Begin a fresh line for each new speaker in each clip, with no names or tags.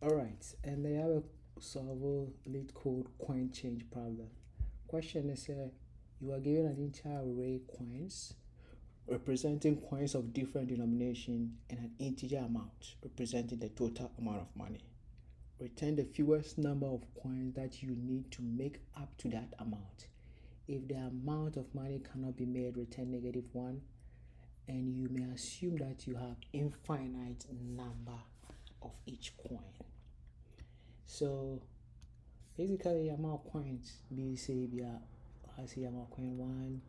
Alright, and they have a solve Leetcode coin change problem. Question is you are given an entire array coins representing coins of different denomination and an integer amount representing the total amount of money. Return the fewest number of coins that you need to make up to that amount. If the amount of money cannot be made, return -1, and you may assume that you have infinite number of each coin. So basically, amount of coins be say I see amount coin 1,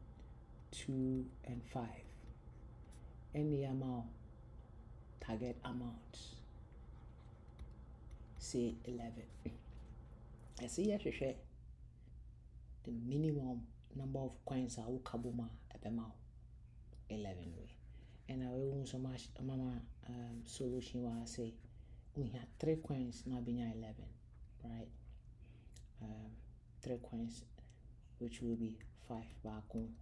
2, and 5. Any amount target amount say 11. I see here the minimum number of coins are kabuma ebema 11 way. And I will also much mama solution where I say we have 3 coins now being 11, right? 3 coins, which will be 5 back on,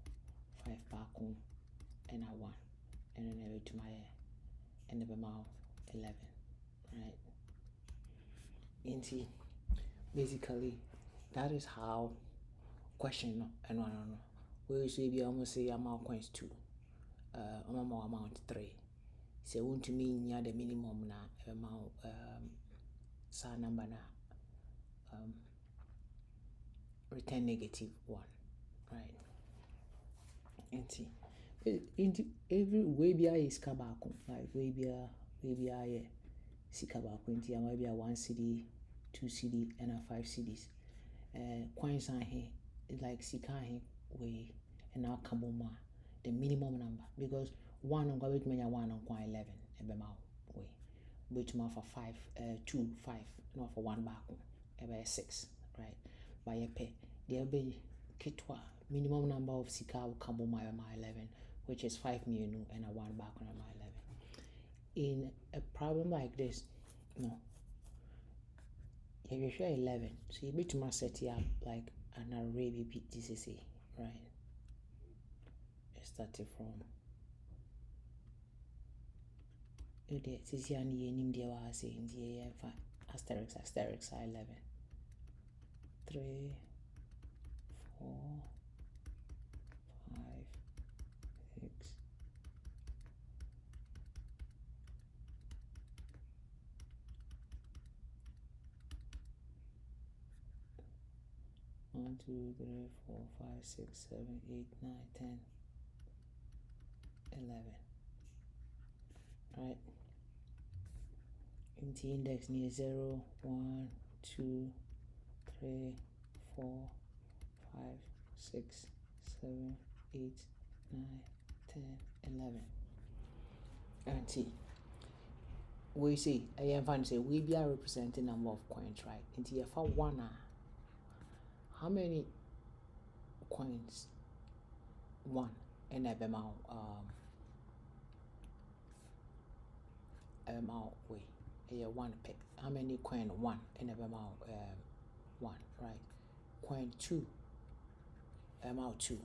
5 back on, and a 1, and then every to my and the amount 11, right? And see, basically, that is how question and one we should be almost say amount coins 2, amount 3. So want to mean near the minimum na amount sa number na return -1, right? And see, every way be is kabako, like way be a sikabako into maybe a 1 CD, 2 CD, and a 5 CDs. Coins are here like sika way and now kaboma the minimum number, because 1 on going to 1 on 11 ebema way, which more for 5 2 5 not for 1 back about 6, right? By a pay there be kitwa minimum number of sika kaboma 11, which is 5 million and a 1 back on 11. In a problem like this, no, if you share 11, so you need to set it up like an array BPTCC, right? Starting from this is your name, dear was saying the asterisk 11, 3, 4, 5, 6, 1, 2, 3, 4, 5, 6, 7, 8, 9, 10, 11. Right? In the index near 0, 1, 2, 3, 4, 5, 6, 7, 8, 9, 10, 11. And see, we see, I am say we be representing number of coins, right? Into your for 1, how many coins? 1 and amount way. A 1 pick. How many coin 1 and amount 1, right? Coin 2 amount 2,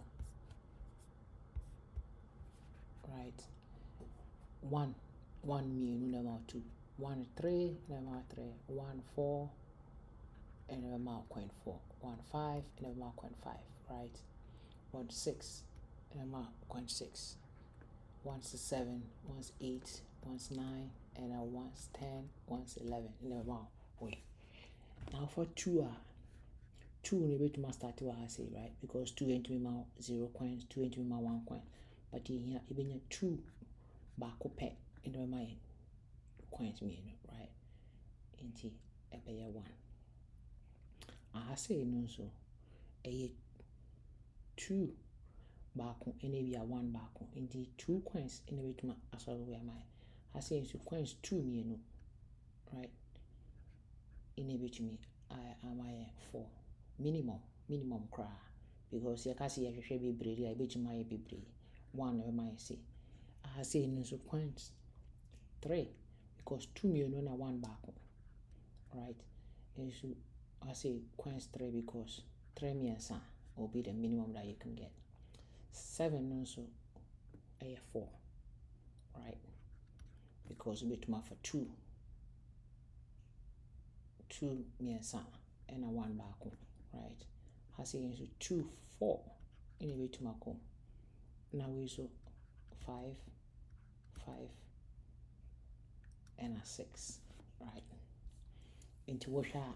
right? 1 million amount 2, 1 3 and amount 3, 1 4 and amount coin 4, 1 5 and amount coin 5, right? 1 6 and amount coin 6, 1 7, 1 8, 1 9, and 1 10, 1 11 in the amount way. Now for 2 2 in the to start to I say, right? Because 2 into me 0 coins, 2 into me 1 coin. But in here even 2 back up in the my coins me, right? Into a pay 1. I say no so a 2 back and maybe a 1 back indeed 2 coins in the way to my as well where my I say so coins 2 million, right? In a bit to me I am 4 minimum cry, because you can see I should be brady, I bet you my be brady 1 of my say I say no so coins 3, because 2 million and 1 back, right? And so I say coins 3 because 3 million will be the minimum that you can get. 7 also a 4, right? Because bit more for 2 2 miɛnsa ɛna 1 baako, right? Ha sɛ yɛn nso 2 4 ɛna ɛbɛtum akɔ. Na wei so 5 5 ɛna 6, right? Nti wohwɛ a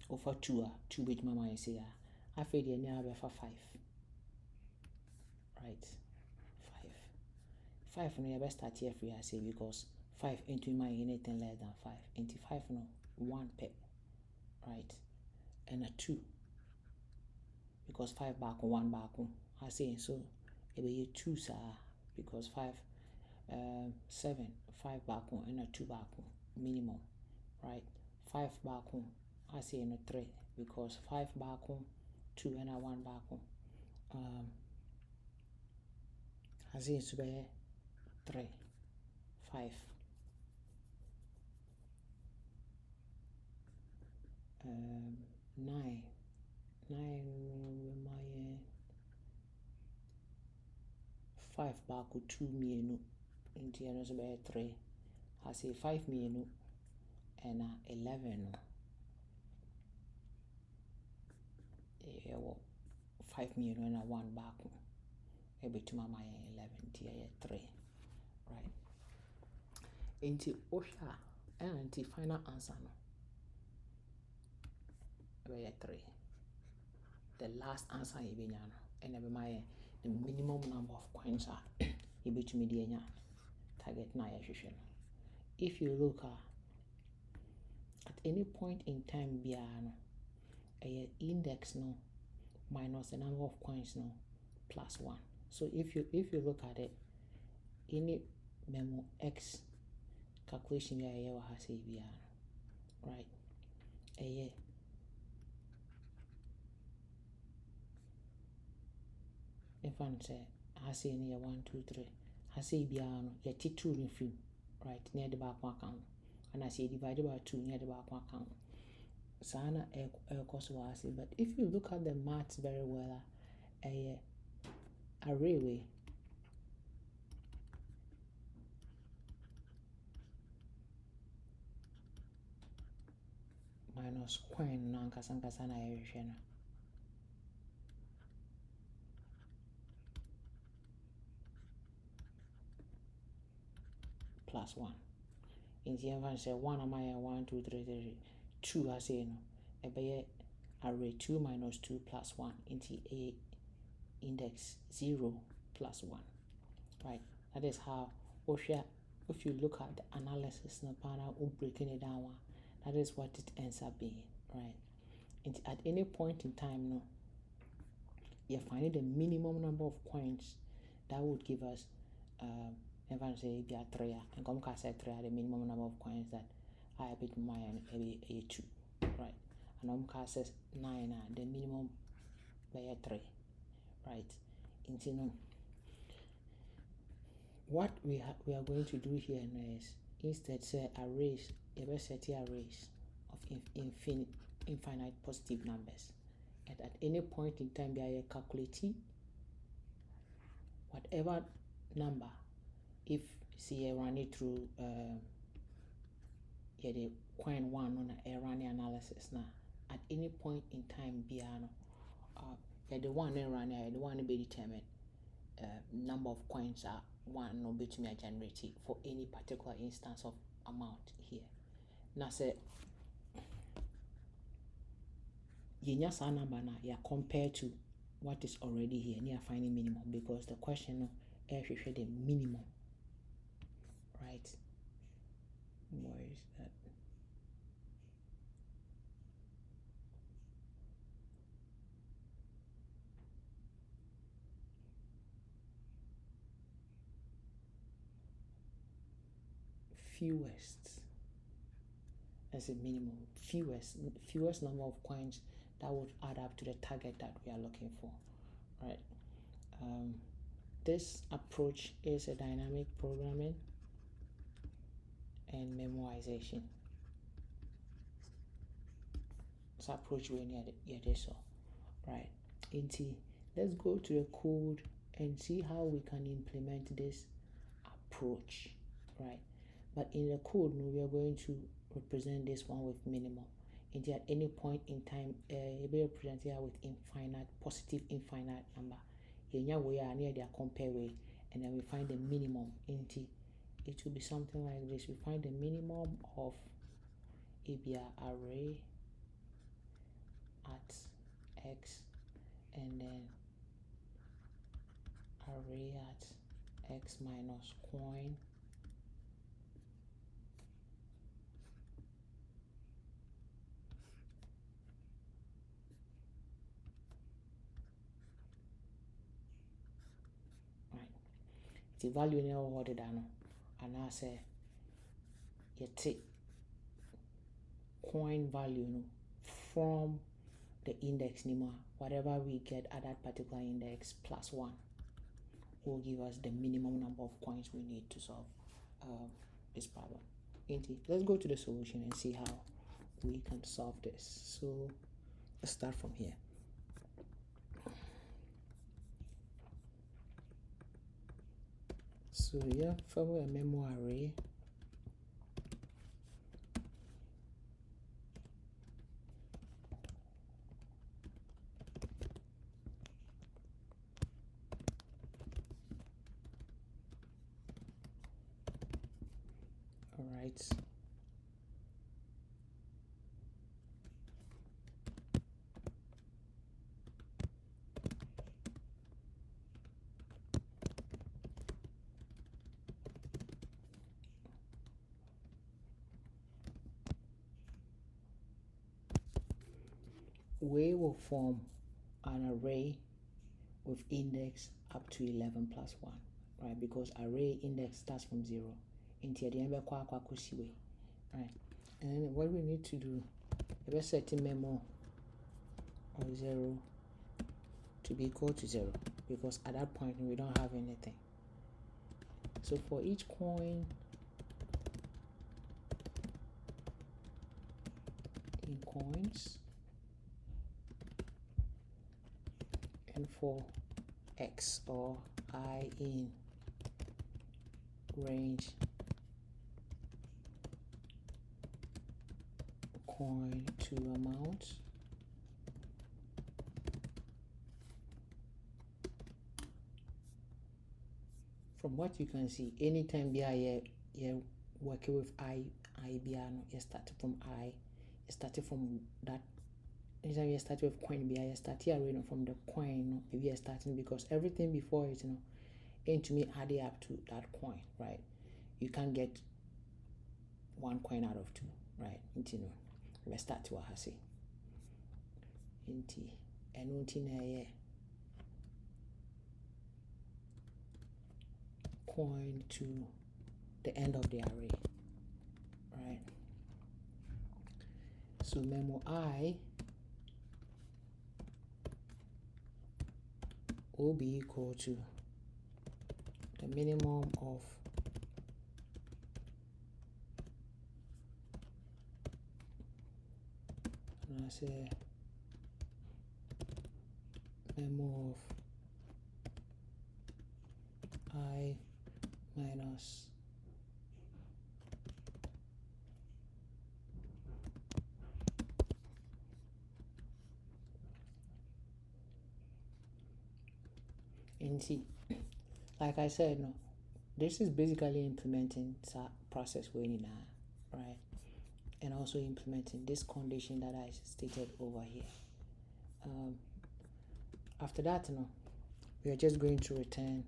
wofa 2 a 2 bɛtumi ama yɛn sɛ a afei deɛ ne a bɛfa 5, right? 5 no yɛbɛstart here free ase because 5 into my anything less than 5. Into 5 no 1 pɛ, right? And a 2 because 5 back 1 back. I say so it be 2 saa because 5 7 5 back and a 2 back minimum, right? 5 back I say in a 3 because 5 back 2 and a 1 back. I say it's 3 5 9 my 5 back 2 mienu into another 3. I say 5 mienu and 11. Yeah, 5 mienu and 1 back. Maybe to my 11 tier 3, right? Into Osha and the final answer no. 3. The last answer you be and every my the minimum number of coins are you be to me target na. If you look at any point in time biano a index no minus the number of coins no plus 1. So if you look at it, any memo x calculation ya has a biano, right? A if I say I say near 1 2 3 I say biano ya 2 in film, right? Near the back one count. And I say divided by 2 near the back one count. Sana cost was, but if you look at the maths very well, a array minus coin nankasa na ɛhwehwɛ no plus 1. In the event say 1 am I 1 2 3 3 2 I say no ɛbɛyɛ array 2 minus 2 plus 1 into a index 0 plus 1, right? That is how if you look at the analysis no panel breaking it down, that is what it ends up being, right? And at any point in time no you're finding the minimum number of coins that would give us if I say if you are 3 and come say 3 the minimum number of coins that I bit my a 2, right? And says 9 the minimum by 3, right? Into what we are going to do here is instead say arrays, ever set arrays of infinite positive numbers, and at any point in time they are calculating whatever number. If see run it through the coin 1 on a run analysis now at any point in time piano the one run the one be determined number of coins are 1 no bit me generated for any particular instance of amount here. Now say you sa number now you compare to what is already here near finding minimum because the question no the minimum, right? Where is that? Fewest as a minimum, fewest number of coins that would add up to the target that we are looking for, right? This approach is a dynamic programming and memoization. This approach we need this, right? Let's go to the code and see how we can implement this approach, right? but in the code we are going to represent this one with minimum. And at any point in time, you'll be represented here with infinite, positive infinite number. Yeah, we are near their compare way, and then we find the minimum. It will be something like this. We find the minimum of a array at x, and then array at x minus coin right. The value never ordered down, and I say you coin value from the index name, whatever we get at that particular index plus 1 will give us the minimum number of coins we need to solve this problem. Let's go to the solution and see how we can solve this. So let's start from here. So yeah, for a memo array, all right. We will form an array with index up to 11 plus 1, right? Because array index starts from 0 into the number right? And then what we need to do, let's set a memo of 0 to be equal to 0, because at that point we don't have anything. So for each coin in coins, and for x or I in range coin to amount, from what you can see, anytime you're working with you start from you started from that. Anytime you start with coin you start here from the coin, maybe you're starting, because everything before it ain't to me adding up to that coin, right? You can't get one coin out of two, right? Let's start to say and coin to the end of the array, right? So memo I will be equal to the minimum of I say memo of I minus NT. Like I said, this is basically implementing process way in right? And also implementing this condition that I stated over here. After that, we are just going to return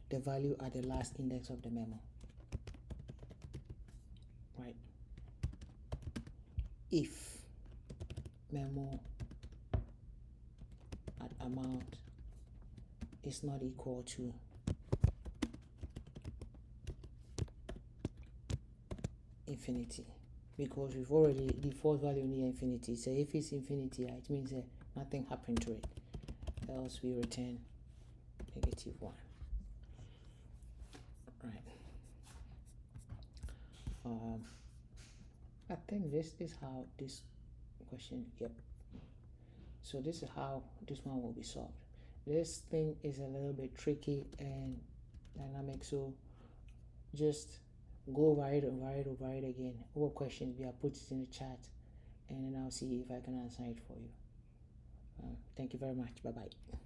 the value at the last index of the memo, right? If memo at amount is not equal to infinity, because we've already default value near infinity. So if it's infinity, it means nothing happened to it, else we return -1, right? I think this is how this question, yep. So this is how this one will be solved. This thing is a little bit tricky, and dynamic. So just go over it again. What questions we are put it in the chat, and then I'll see if I can answer it for you. Thank you very much. Bye bye.